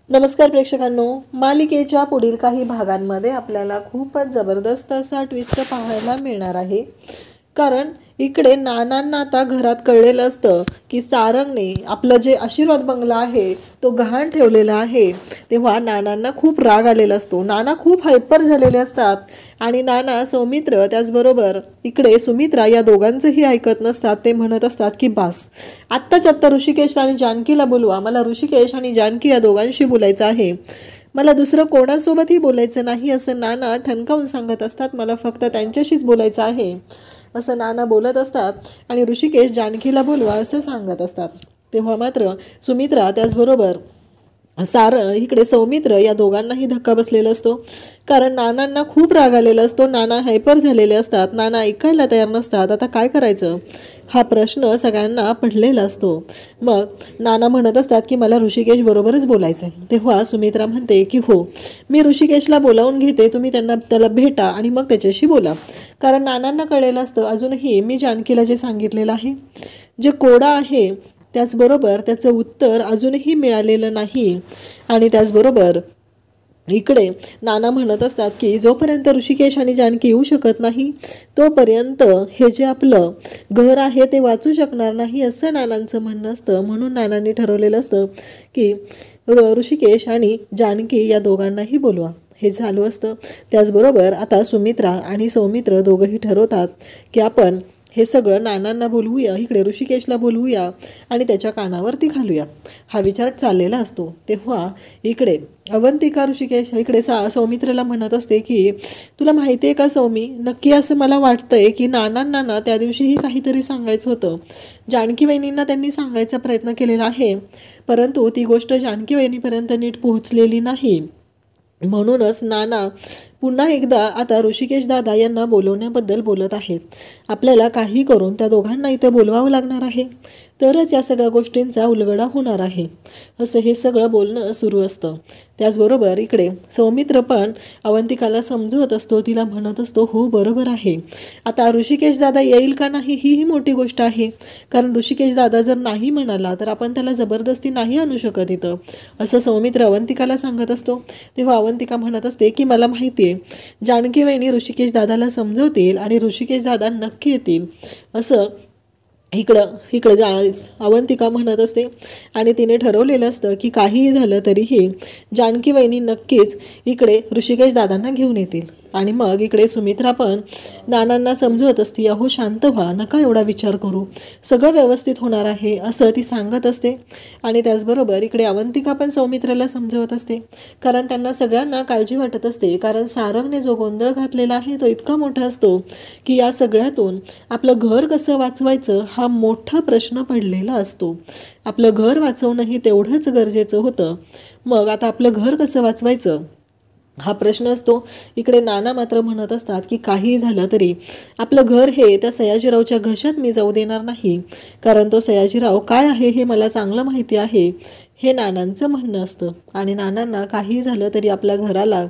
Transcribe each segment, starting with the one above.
नमस्कार प्रेक्षकांनो, मालिकेच्या पुढील काही भागांमध्ये आपल्याला खूपच जबरदस्त असा ट्विस्ट पाहायला मिळणार आहे. कारण इकडे नानांना आता घरात कळलेलं असतं की सारंगने आपलं जे आशीर्वाद बंगला आहे तो गहाण ठेवलेला आहे. तेव्हा नानांना खूप राग आलेला असतो. नाना खूप हायपर झालेले असतात आणि नाना, सौमित्र, त्याचबरोबर इकडे सुमित्रा या दोघांचंही ऐकत नसतात. ते म्हणत असतात की बास, आत्ताच आत्ता ऋषिकेश आणि जानकीला बोलवा. मला ऋषिकेश आणि जानकी या दोघांशी बोलायचं आहे. मला दुसरं कोणासोबतही बोलायचं नाही असं नाना ठणकावून सांगत असतात. मला फक्त त्यांच्याशीच बोलायचं आहे असं नाना बोलत असतात आणि ऋषिकेश जानकीला बोलवा असं सांगत असतात. तेव्हा मात्र सुमित्रा त्याचबरोबर इकडे सौमित्र या दोघांनाही धक्का बसलेला असतो. कारण नानांना खूप राग आलेला असतो. नाना हायपर झालेले असतात. नाना ऐकायला तयार नसतात. आता काय करायचं हा प्रश्न सगळ्यांना पडलेला असतो. मग नाना म्हणत असतात की मला ऋषिकेश बरोबरच बोलायचं आहे. तेव्हा सुमित्रा म्हणते की हो, मी ऋषिकेशला बोलावून घेते, तुम्ही त्याला भेटा आणि मग त्याच्याशी बोला. कारण नानांना कळलेलं असतं अजूनही मी जानकीला जे सांगितलेलं आहे, जे कोडा आहे, त्याचबरोबर त्याचं उत्तर अजूनही मिळालेलं नाही. आणि त्याचबरोबर इकडे नाना म्हणत असतात की जोपर्यंत ऋषिकेश आणि जानकी येऊ शकत नाही तोपर्यंत हे जे आपलं घर आहे ते वाचू शकणार नाही असं नानांचं म्हणणं असतं. म्हणून नानांनी ठरवलेलं असतं की ऋषिकेश आणि जानकी या दोघांनाही बोलवा. हे झालं असतं. त्याचबरोबर आता सुमित्रा आणि सौमित्र दोघंही ठरवतात की आपण हे सगळं नानांना बोलवूया, इकडे ऋषिकेशला बोलवूया आणि त्याच्या कानावरती घालूया, हा विचार चाललेला असतो. तेव्हा इकडे अवंतिका ऋषिकेश इकडे सौमित्रला म्हणत असते की तुला माहिती आहे का सौमी, नक्की असं मला वाटतंय की नानांना त्या दिवशीही काहीतरी सांगायचं होतं. जानकी वहिनींना त्यांनी सांगायचा प्रयत्न केलेला आहे, परंतु ती गोष्ट जानकी वहिनीपर्यंत नीट पोहोचलेली नाही. म्हणूनच नाना पुन्हा एकदा आता ऋषिकेश दादा यांना बोलवण्याबद्दल बोलत आहेत. आपल्याला काही करून त्या दोघांना इथं बोलवावं लागणार आहे, तरच या सगळ्या गोष्टींचा उलगडा होणार आहे असं हे सगळं बोलणं सुरू असतं. त्याचबरोबर इकडे सौमित्र पण अवंतिकाला समजवत असतो. तिला म्हणत असतो हो बरोबर आहे, आता ऋषिकेश दादा येईल का नाही ही मोठी गोष्ट आहे. कारण ऋषिकेश दादा जर नाही म्हणाला तर आपण त्याला जबरदस्ती नाही आणू शकत इथं असं सौमित्र अवंतिकाला सांगत असतो. तेव्हा अवंतिका म्हणत असते की मला माहिती आहे जानकी वहिनी ऋषिकेश दादाला समजवतील आणि ऋषिकेश दादा नक्की येतील असं इकडं अवंतिका म्हणत असते. आणि तिने ठरवलेलं असतं की काहीही झालं तरीही जानकी वहिनी नक्कीच इकडे ऋषिकेश दादांना घेऊन येतील. आणि मग इकडे सुमित्रा पण नानांना समजवत असते, अहो शांत व्हा, नका एवढा विचार करू, सगळं व्यवस्थित होणार आहे असं ती सांगत असते. आणि त्याचबरोबर इकडे अवंतिका पण सौमित्राला समजवत असते. कारण त्यांना सगळ्यांना काळजी वाटत असते. कारण सारंगने जो गोंधळ घातलेला आहे तो इतका मोठा असतो की या सगळ्यातून आपलं घर कसं वाचवायचं हा मोठा प्रश्न पडलेला असतो. आपलं घर वाचवणंही तेवढंच गरजेचं होतं. मग आता आपलं घर कसं वाचवायचं हा प्रश्न असतो. इकडे नाना मात्र म्हणत असतात की काही झालं तरी आपलं घर हे त्या सयाजीरावच्या घशात मी जाऊ देणार नाही. कारण तो सयाजीराव काय आहे हे मला चांगलं माहिती आहे, हे नानांचं म्हणणं असतं. आणि नानांना काही झालं तरी आपल्या घराला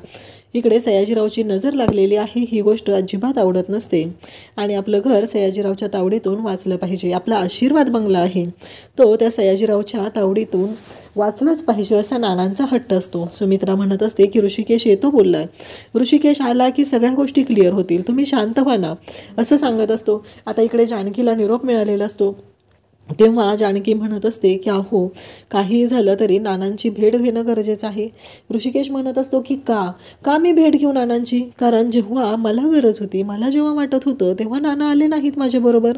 इकडे सयाजीरावची नजर लागलेली आहे ही गोष्ट अजिबात आवडत नसते. आणि आपलं घर सयाजीरावच्या तावडीतून वाचलं पाहिजे. आपला आशीर्वाद बंगला आहे तो त्या सयाजीरावच्या तावडीतून वाचलंच पाहिजे असा नानांचा हट्ट असतो. सुमित्रा म्हणत असते की ऋषिकेश येतो बोललाय, ऋषिकेश आला की सगळ्या गोष्टी क्लिअर होतील, तुम्ही शांत व्हा ना असं सांगत असतो. आता इकडे जानकीला निरोप मिळालेला असतो. तेव्हा जानकी म्हणत असते की अहो काही झालं तरी नानांची भेट घेणं गरजेचं आहे. ऋषिकेश म्हणत असतो की का मी भेट घेऊ नानांची, कारण जेव्हा मला गरज होती, मला जेव्हा वाटत होतं तेव्हा नाना आले नाहीत माझ्याबरोबर.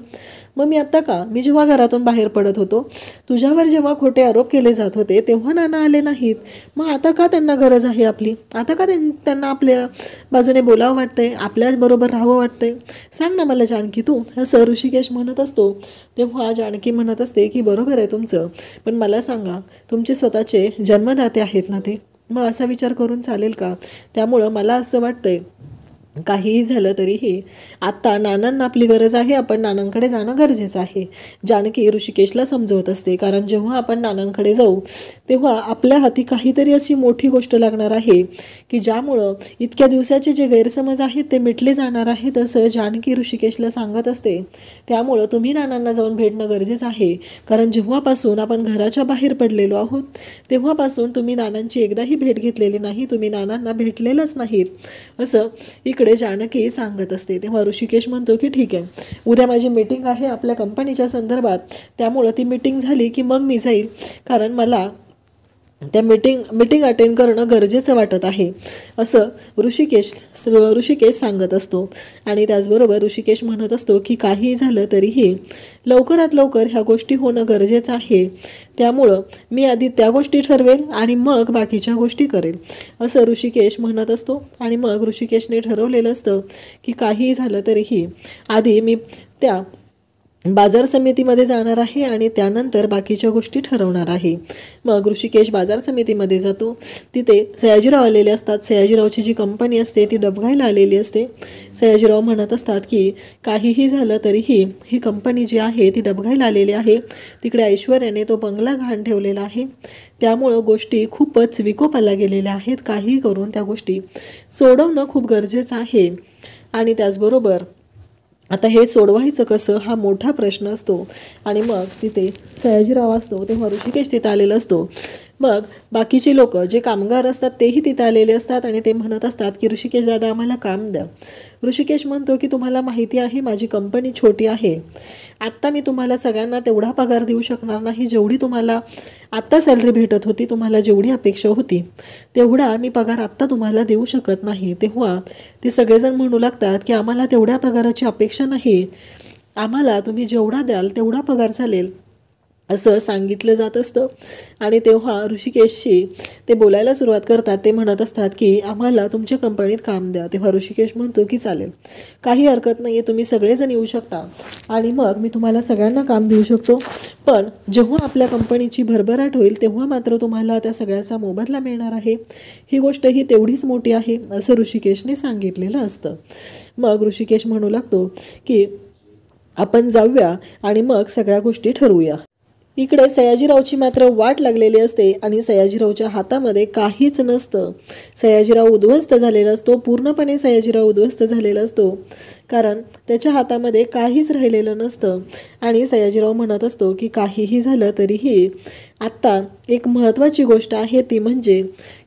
मग मी आत्ता मी जेव्हा घरातून बाहेर पडत होतो, तुझ्यावर जेव्हा खोटे आरोप केले जात होते तेव्हा नाना आले नाहीत. मग आता का त्यांना गरज आहे आपली, आता का त्यांना आपल्या बाजूने बोलावं वाटतंय, आपल्याबरोबर राहावं वाटतंय, सांग ना मला जानकी तू, असं ऋषिकेश म्हणत असतो. तेव्हा जानकी म्हणत असते की बरोबर आहे तुमचं, पण मला सांगा तुमचे स्वतःचे जन्मदाते आहेत ना ते, मग असा विचार करून चालेल का. त्यामुळं मला असं वाटतंय काहीही झालं तरीही आत्ता नानांना आपली गरज आहे, आपण नानांकडे जाणं गरजेचं आहे. जानकी ऋषिकेशला समजवत असते, कारण जेव्हा आपण नानांकडे जाऊ तेव्हा आपल्या हाती काहीतरी अशी मोठी गोष्ट लागणार आहे की ज्यामुळं इतक्या दिवसाचे जे गैरसमज आहेत ते मिटले जाणार आहेत, असं जानकी ऋषिकेशला सांगत असते. त्यामुळं तुम्ही नानांना जाऊन भेटणं गरजेचं आहे, कारण जेव्हापासून आपण घराच्या बाहेर पडलेलो आहोत तेव्हापासून तुम्ही नानांची एकदाही भेट घेतलेली नाही, तुम्ही नानांना भेटलेलंच नाहीत, असं इकडे जानकी सांगत असते. तेव्हा ऋषिकेश म्हणतो की ठीक आहे, उद्या माझी मीटिंग आहे आपल्या कंपनीच्या संदर्भात, त्यामुळं ती मीटिंग झाली की मग मी जाईल, कारण मला त्या मीटिंग अटेंड करणं गरजेचं वाटत आहे, असं ऋषिकेश सांगत असतो. आणि त्याचबरोबर ऋषिकेश म्हणत असतो की काहीही झालं तरीही लवकरात लवकर ह्या गोष्टी होणं गरजेचं आहे, त्यामुळं मी आधी त्या गोष्टी ठरवेल आणि मग बाकीच्या गोष्टी करेल, असं ऋषिकेश म्हणत असतो. आणि मग ऋषिकेशने ठरवलेलं असतं की काहीही झालं तरीही आधी मी त्या बाजार समितीमध्ये जाणार आहे आणि त्यानंतर बाकीच्या गोष्टी ठरवणार आहे. मग ऋषिकेश बाजार समितीमध्ये जातो. तिथे सयाजीराव आलेले असतात. सयाजीरावची जी कंपनी असते ती डबघायला आलेली असते. सयाजीराव म्हणत असतात की काहीही झालं तरीही ही कंपनी जी आहे ती डबघायला आलेली आहे. तिकडे ऐश्वर्याने तो बंगला घाण ठेवलेला आहे, त्यामुळं गोष्टी खूपच विकोपाला गेलेल्या आहेत. काहीही करून त्या गोष्टी सोडवणं खूप गरजेचं आहे. आणि त्याचबरोबर आता हे सोडवायचं कसं हा मोठा प्रश्न असतो. आणि मग तिथे सयाजीराव असतो तेव्हा ऋषिकेश तिथं आलेला असतो. मग बाकीचे लोक जे कामगार असतात तेही तिथं आलेले असतात आणि ते म्हणत असतात की ऋषिकेश दादा आम्हाला काम द्या. ऋषिकेश म्हणतो की तुम्हाला माहिती आहे माझी कंपनी छोटी आहे, आत्ता मी तुम्हाला सगळ्यांना तेवढा पगार देऊ शकणार नाही जेवढी तुम्हाला आत्ता सॅलरी भेटत होती, तुम्हाला जेवढी अपेक्षा होती तेवढा मी पगार आत्ता तुम्हाला देऊ शकत नाही. तेव्हा ते सगळेजण म्हणू लागतात की आम्हाला तेवढ्या पगाराची अपेक्षा नाही, आम्हाला तुम्ही जेवढा द्याल तेवढा पगार चालेल, असं सांगितलं जात असतं. आणि तेव्हा ऋषिकेशशी ते बोलायला सुरुवात करतात. ते म्हणत असतात की आम्हाला तुमच्या कंपनीत काम द्या. तेव्हा ऋषिकेश म्हणतो की चालेल, काही हरकत नाही आहे, तुम्ही सगळेजण येऊ शकता आणि मग मी तुम्हाला सगळ्यांना काम देऊ शकतो, पण जेव्हा आपल्या कंपनीची भरभराट होईल तेव्हा मात्र तुम्हाला त्या सगळ्याचा मोबदला मिळणार आहे, ही गोष्ट ही तेवढीच मोठी आहे, असं ऋषिकेशने सांगितलेलं असतं. मग ऋषिकेश म्हणू लागतो की आपण जाऊया आणि मग सगळ्या गोष्टी ठरवूया. इकडे सयाजीरावची मात्र वाट लागलेली असते आणि सयाजीरावच्या हातामध्ये काहीच नसतं. सयाजीराव उद्ध्वस्त झालेला असतो, पूर्णपणे सयाजीराव उद्ध्वस्त झालेला असतो, कारण त्याच्या हातामध्ये काहीच राहिलेलं नसतं. आणि सयाजीराव म्हणत असतो की काहीही झालं तरीही आत्ता एक महत्त्वाची गोष्ट आहे, ती म्हणजे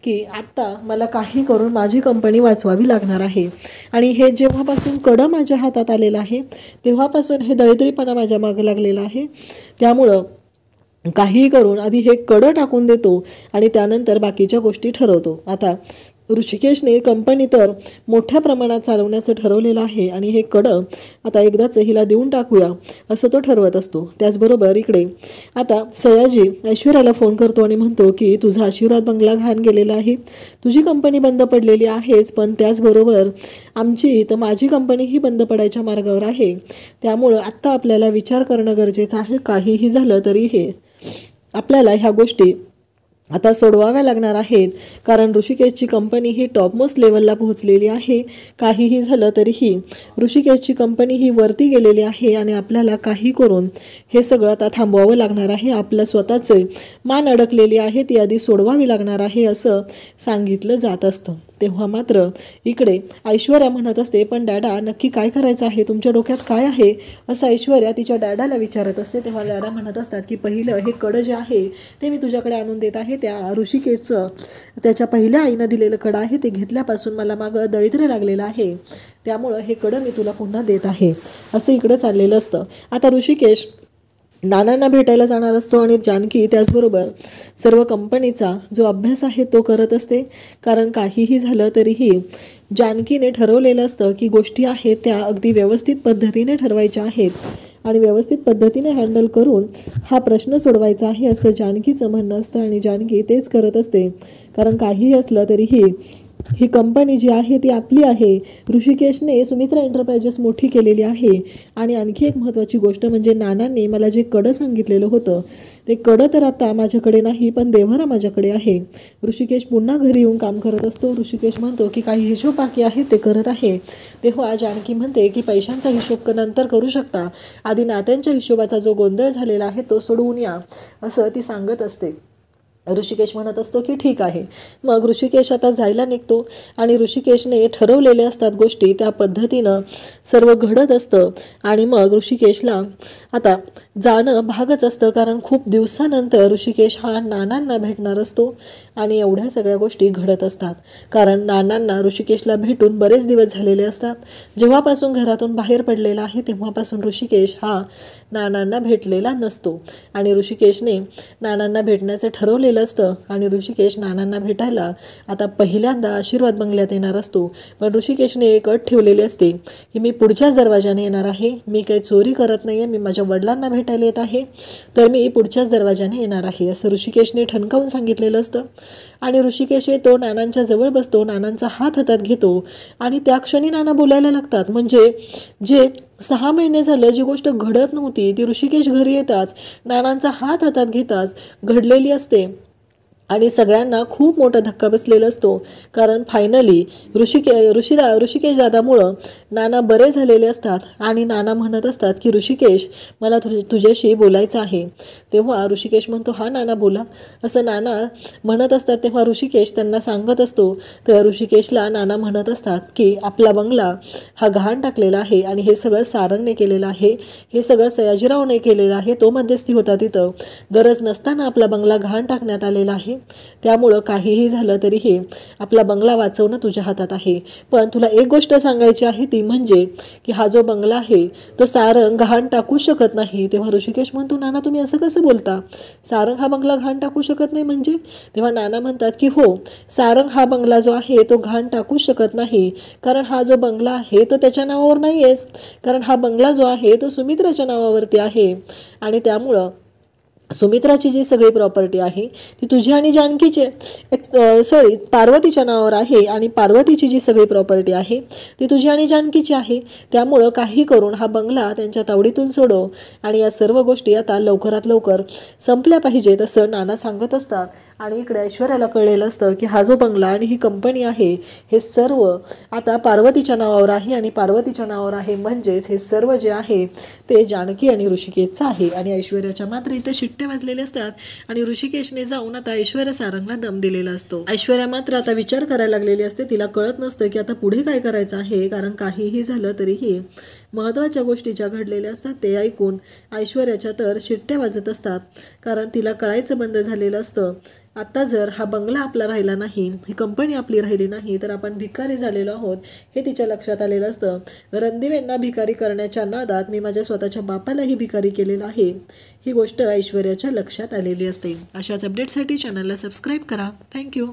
की आत्ता मला काही करून माझी कंपनी वाचवावी लागणार आहे. आणि हे जेव्हापासून कडं माझ्या हातात आलेलं आहे तेव्हापासून हे दळदळीपणा माझ्या मागं लागलेला आहे, त्यामुळं काहीही करून आधी हे कडं टाकून देतो आणि त्यानंतर बाकीच्या गोष्टी ठरवतो. आता ऋषिकेशने कंपनी तर मोठ्या प्रमाणात चालवण्याचं ठरवलेलं आहे आणि हे कडं आता एकदाच हिला देऊन टाकूया असं तो ठरवत असतो. त्याचबरोबर इकडे आता सयाजी ऐश्वर्याला फोन करतो आणि म्हणतो की तुझा आशीर्वाद बंगला घाण गेलेला आहे, तुझी कंपनी बंद पडलेली आहेच, पण त्याचबरोबर आमची तर माझी कंपनीही बंद पडायच्या मार्गावर आहे, त्यामुळं आत्ता आपल्याला विचार करणं गरजेचं आहे. काहीही झालं तरी हे आपल्याला ह्या गोष्टी आता सोडवाव्या लागणार आहेत, कारण ऋषिकेशची कंपनी ही टॉपमोस्ट लेवलला पोहोचलेली आहे. काहीही झालं तरीही ऋषिकेशची कंपनी ही वरती गेलेली आहे आणि आपल्याला काही करून हे सगळं आता थांबवावं लागणार आहे. आपलं स्वतःचे मान अडकलेली आहे ती आधी सोडवावी लागणार आहे, असं सांगितलं जात असतं. तेव्हा मात्र इकडे ऐश्वर्या म्हणत असते पण डॅडा नक्की काय करायचं आहे, तुमच्या डोक्यात काय आहे, असं ऐश्वर्या तिच्या डॅडाला विचारत असते. तेव्हा डॅडा म्हणत असतात की पहिलं हे कडं जे आहे ते मी तुझ्याकडे आणून देत आहे, त्या ऋषिकेशचं त्याच्या पहिल्या आईनं दिलेलं कडं आहे ते घेतल्यापासून मला मागं दळिद्र लागलेलं आहे, त्यामुळं हे कडं मी तुला पुन्हा देत आहे, असं इकडं चाललेलं असतं. आता ऋषिकेश नानांना भेटायला जाणार असतो आणि जानकी त्याचबरोबर सर्व कंपनीचा जो अभ्यास आहे तो करत असते, कारण काहीही झालं तरीही जानकीने ठरवलेलं असतं की गोष्टी आहेत त्या अगदी व्यवस्थित पद्धतीने ठरवायच्या आहेत आणि व्यवस्थित पद्धतीने हँडल करून हा प्रश्न सोडवायचा आहे, असं जानकीचं म्हणणं असतं. आणि जानकी तेच करत असते, कारण काहीही असलं तरीही ही कंपनी जी आहे ती आपली आहे. ऋषिकेशने सुमित्रा एंटरप्राइजेस मोठी केलेली आहे. आणि आणखी एक महत्त्वाची गोष्ट म्हणजे नानांनी मला जे कडं सांगितलेलं होतं ते कडं तर आता माझ्याकडे नाही, पण देव्हारा माझ्याकडे आहे. ऋषिकेश पुन्हा घरी येऊन काम करत असतो. ऋषिकेश म्हणतो की काही हिशोब बाकी आहे ते करत आहे. तेव्हा जानकी म्हणते की पैशांचा हिशोब नंतर करू शकता, आधी नात्यांच्या हिशोबाचा जो गोंधळ झालेला आहे तो सोडवून या, असं ती सांगत असते. ऋषिकेश म्हणत असतो की ठीक आहे. मग ऋषिकेश आता जायला निघतो आणि ऋषिकेशने ठरवलेले असतात गोष्टी, त्या पद्धतीनं सर्व घडत असतं. आणि मग ऋषिकेशला आता जाणं भागच असतं, कारण खूप दिवसानंतर ऋषिकेश हा नानांना भेटणार असतो. आणि एवढ्या सगळ्या गोष्टी घडत असतात, कारण नानांना ऋषिकेशला भेटून बरेच दिवस झालेले असतात. जेव्हापासून घरातून बाहेर पडलेला आहे तेव्हापासून ऋषिकेश हा नानांना भेटलेला नसतो. आणि ऋषिकेशने नानांना भेटण्याचं ठरवलेलं असतं. आणि ऋषिकेश नानांना भेटायला आता पहिल्यांदा आशीर्वाद बंगल्यात येणार असतो. पण ऋषिकेशने एक अट ठेवलेली असते की मी पुढच्याच दरवाजाने येणार आहे, मी काही चोरी करत नाही आहे, मी माझ्या वडिलांना भेटायला येत आहे, तर मी पुढच्याच दरवाजाने येणार आहे, असं ऋषिकेशने ठणकावून सांगितलेलं असतं. आणि ऋषिकेश येतो, नानांच्या जवळ बसतो, नानांचा हात हातात घेतो. आणि त्या क्षणी नाना बोलायला लागतात. म्हणजे जे 6 महिने झालं जी गोष्ट घडत नव्हती ती ऋषिकेश घरी येताच नानांचा हात हातात घेताच घडलेली असते. आणि सगळ्यांना खूप मोठा धक्का बसलेला असतो, कारण फायनली ऋषिकेश दादामुळं नाना बरे झालेले असतात. आणि नाना म्हणत असतात की ऋषिकेश, मला तुझ्याशी बोलायचं आहे. तेव्हा ऋषिकेश म्हणतो हा नाना बोला, असं नाना म्हणत असतात. तेव्हा ऋषिकेश त्यांना सांगत असतो. तर ऋषिकेशला नाना म्हणत असतात की आपला बंगला हा घाण टाकलेला आहे आणि हे सगळं सारंगने केलेलं आहे, हे सगळं सयाजीरावने केलेलं आहे, तो मध्यस्थी होता, तिथं गरज नसताना आपला बंगला घाण टाकण्यात आलेला आहे. त्यामुळं काहीही झालं तरीही आपला बंगला वाचवणं तुझ्या हातात आहे. पण तुला एक गोष्ट सांगायची आहे, ती म्हणजे की हा जो बंगला आहे तो सारंग घाण टाकू शकत नाही. तेव्हा ऋषिकेश म्हणतो नाना तुम्ही असं कसं बोलता, सारंग हा बंगला घाण टाकू शकत नाही म्हणजे? तेव्हा नाना म्हणतात की हो, सारंग हा बंगला जो आहे तो घाण टाकू शकत नाही, कारण हा जो बंगला आहे तो त्याच्या नावावर नाही आहेच, कारण हा बंगला जो आहे तो सुमित्राच्या नावावरती आहे. आणि त्यामुळं सुमित्राची जी सगळी प्रॉपर्टी आहे ती तुझी आणि जानकीची पार्वतीच्या नावावर आहे. आणि पार्वतीची जी सगळी प्रॉपर्टी आहे ती तुझी आणि जानकीची आहे. त्यामुळं काही करून हा बंगला त्यांच्या तावडीतून सोडव आणि या सर्व गोष्टी आता लवकरात लवकर संपल्या पाहिजेत, असं नाना सांगत असतात. आणि इकडे ऐश्वर्याला कळलेलं असतं की हा जो बंगला आणि ही कंपनी आहे हे सर्व आता पार्वतीच्या नावावर आहे. आणि पार्वतीच्या नावावर आहे म्हणजेच हे सर्व जे आहे ते जानकी आणि ऋषिकेशचं आहे. आणि ऐश्वर्याच्या मात्र इथे शिट्ट्या वाजलेल्या असतात. आणि ऋषिकेशने जाऊन आता ऐश्वर्या सारंगला दम दिलेला असतो. ऐश्वर्या मात्र आता विचार करायला लागलेली असते. तिला कळत नसतं की आता पुढे काय करायचं आहे, कारण काहीही झालं तरीही महत्त्वाच्या गोष्टी ज्या घडलेल्या असतात ते ऐकून ऐश्वर्याच्या तर शिट्ट्या वाजत असतात, कारण तिला कळायचं बंद झालेलं असतं. आता जर हा बंगला आपला राहिला नाही, ही कंपनी आपली राहिली नाही, तर आपण भिकारी झालेलो आहोत हे तिच्या लक्षात आलेलं असतं. रणदिवेंना भिकारी करण्याच्या नादात मी माझ्या स्वतःच्या बापालाही भिकारी केलेलं आहे, ही गोष्ट ऐश्वर्याच्या लक्षात आलेली असते. अशाच अपडेटसाठी चॅनलला सबस्क्राईब करा. थँक्यू.